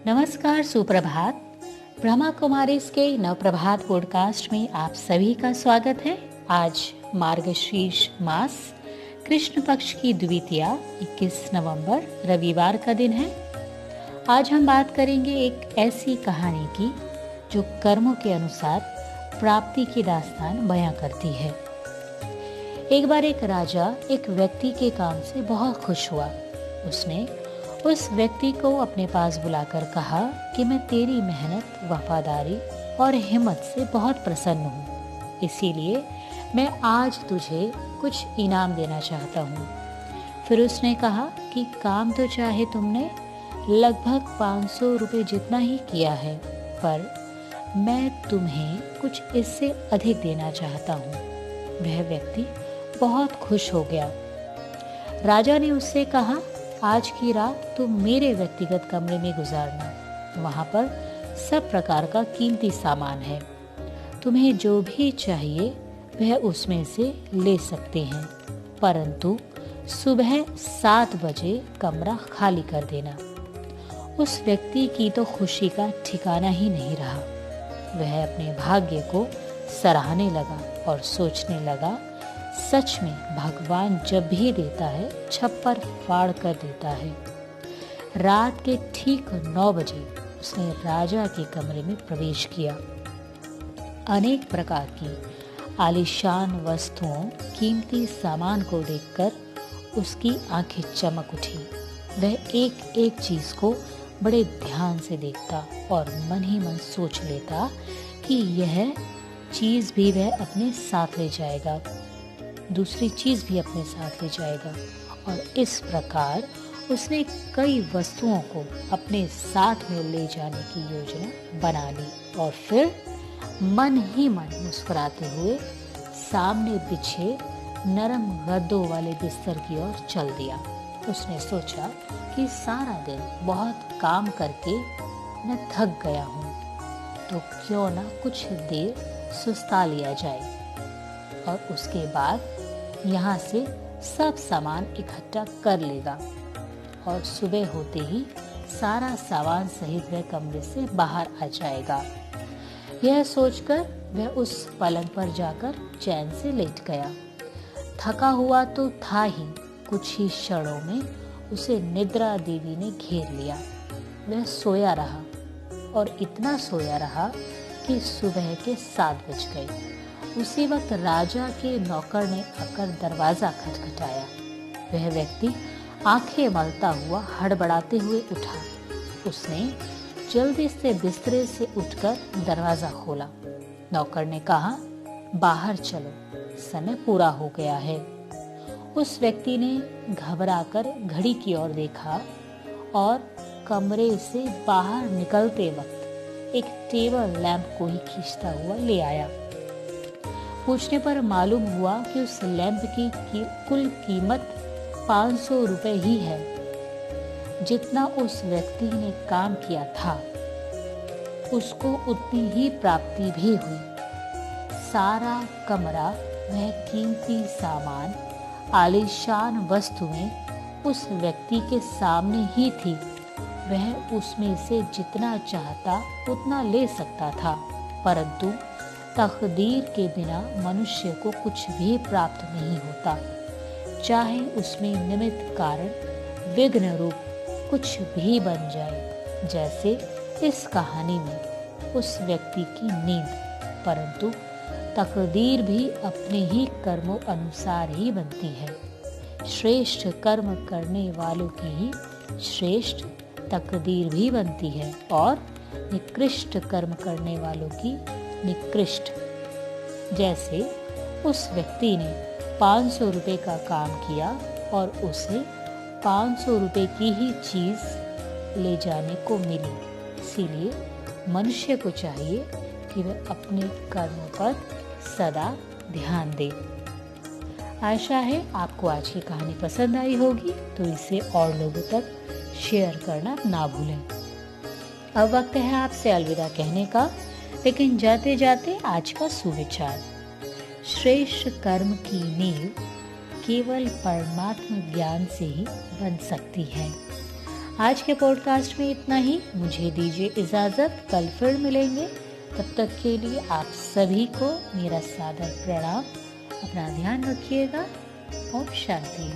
नमस्कार, सुप्रभात। ब्रह्मा कुमारीज के नवप्रभात पॉडकास्ट में आप सभी का स्वागत है। आज मार्गशीर्ष मास कृष्ण पक्ष की द्वितीया 21 नवंबर रविवार का दिन है। आज हम बात करेंगे एक ऐसी कहानी की जो कर्मों के अनुसार प्राप्ति की दास्तान बयां करती है। एक बार एक राजा एक व्यक्ति के काम से बहुत खुश हुआ। उसने उस व्यक्ति को अपने पास बुलाकर कहा कि मैं तेरी मेहनत, वफादारी और हिम्मत से बहुत प्रसन्न हूँ, इसीलिए मैं आज तुझे कुछ इनाम देना चाहता हूँ। फिर उसने कहा कि काम तो चाहे तुमने लगभग 500 रुपये जितना ही किया है, पर मैं तुम्हें कुछ इससे अधिक देना चाहता हूँ। वह व्यक्ति बहुत खुश हो गया। राजा ने उससे कहा, आज की रात तुम मेरे व्यक्तिगत कमरे में गुजारना। वहाँ पर सब प्रकार का कीमती सामान है। तुम्हें जो भी चाहिए वह उसमें से ले सकते हैं, परंतु सुबह 7 बजे कमरा खाली कर देना। उस व्यक्ति की तो खुशी का ठिकाना ही नहीं रहा। वह अपने भाग्य को सराहने लगा और सोचने लगा, सच में भगवान जब भी देता है छप्पर फाड़ कर देता है। रात के ठीक 9 बजे उसने राजा के कमरे में प्रवेश किया। अनेक प्रकार की आलीशान वस्तुओं, कीमती सामान को देखकर उसकी आंखें चमक उठी। वह एक एक चीज को बड़े ध्यान से देखता और मन ही मन सोच लेता कि यह चीज भी वह अपने साथ ले जाएगा, दूसरी चीज भी अपने साथ ले जाएगा। और इस प्रकार उसने कई वस्तुओं को अपने साथ में ले जाने की योजना बना ली और फिर मन ही मन मुस्कुराते हुए सामने बिछे नरम गद्दों वाले बिस्तर की ओर चल दिया। उसने सोचा कि सारा दिन बहुत काम करके मैं थक गया हूँ, तो क्यों ना कुछ देर सुस्ता लिया जाए और उसके बाद यहाँ से सब सामान इकट्ठा कर लेगा और सुबह होते ही सारा सामान सहित वह कमरे से बाहर आ जाएगा। यह सोचकर वह उस पलंग पर जाकर चैन से लेट गया। थका हुआ तो था ही, कुछ ही क्षणों में उसे निद्रा देवी ने घेर लिया। वह सोया रहा और इतना सोया रहा कि सुबह के 7 बज गए। उसी वक्त राजा के नौकर ने आकर दरवाजा खटखटाया। वह व्यक्ति आंखें मलता हुआ हड़बड़ाते हुए उठा। उसने जल्दी से बिस्तरे से उठकर दरवाजा खोला। नौकर ने कहा, बाहर चलो, समय पूरा हो गया है। उस व्यक्ति ने घबराकर घड़ी की ओर देखा और कमरे से बाहर निकलते वक्त एक टेबल लैंप को ही खींचता हुआ ले आया। पूछने पर मालूम हुआ कि उस लैंप की कुल कीमत 500 रुपए ही है। जितना उस व्यक्ति ने काम किया था उसको उतनी ही प्राप्ति भी हुई। सारा कमरा, वह कीमती सामान, आलीशान वस्तुएं उस व्यक्ति के सामने ही थी। वह उसमें से जितना चाहता उतना ले सकता था, परंतु तकदीर के बिना मनुष्य को कुछ भी प्राप्त नहीं होता, चाहे उसमें निमित्त कारण विघ्न रूप कुछ भी बन जाए। जैसे इस कहानी में उस व्यक्ति की नींद, परंतु तकदीर भी अपने ही कर्मों अनुसार ही बनती है। श्रेष्ठ कर्म करने वालों की ही श्रेष्ठ तकदीर भी बनती है और निकृष्ट कर्म करने वालों की निकृष्ट। जैसे उस व्यक्ति ने 500 रुपए का काम किया और उसे 500 रुपए की ही चीज ले जाने को मिली। इसीलिए मनुष्य को चाहिए कि वह अपने कर्मों पर सदा ध्यान दे। आशा है आपको आज की कहानी पसंद आई होगी, तो इसे और लोगों तक शेयर करना ना भूलें। अब वक्त है आपसे अलविदा कहने का, लेकिन जाते जाते आज का सुविचार। श्रेष्ठ कर्म की नींव केवल परमात्म ज्ञान से ही बन सकती है। आज के पॉडकास्ट में इतना ही। मुझे दीजिए इजाज़त, कल फिर मिलेंगे। तब तक के लिए आप सभी को मेरा सादर प्रणाम। अपना ध्यान रखिएगा। ओम शांति।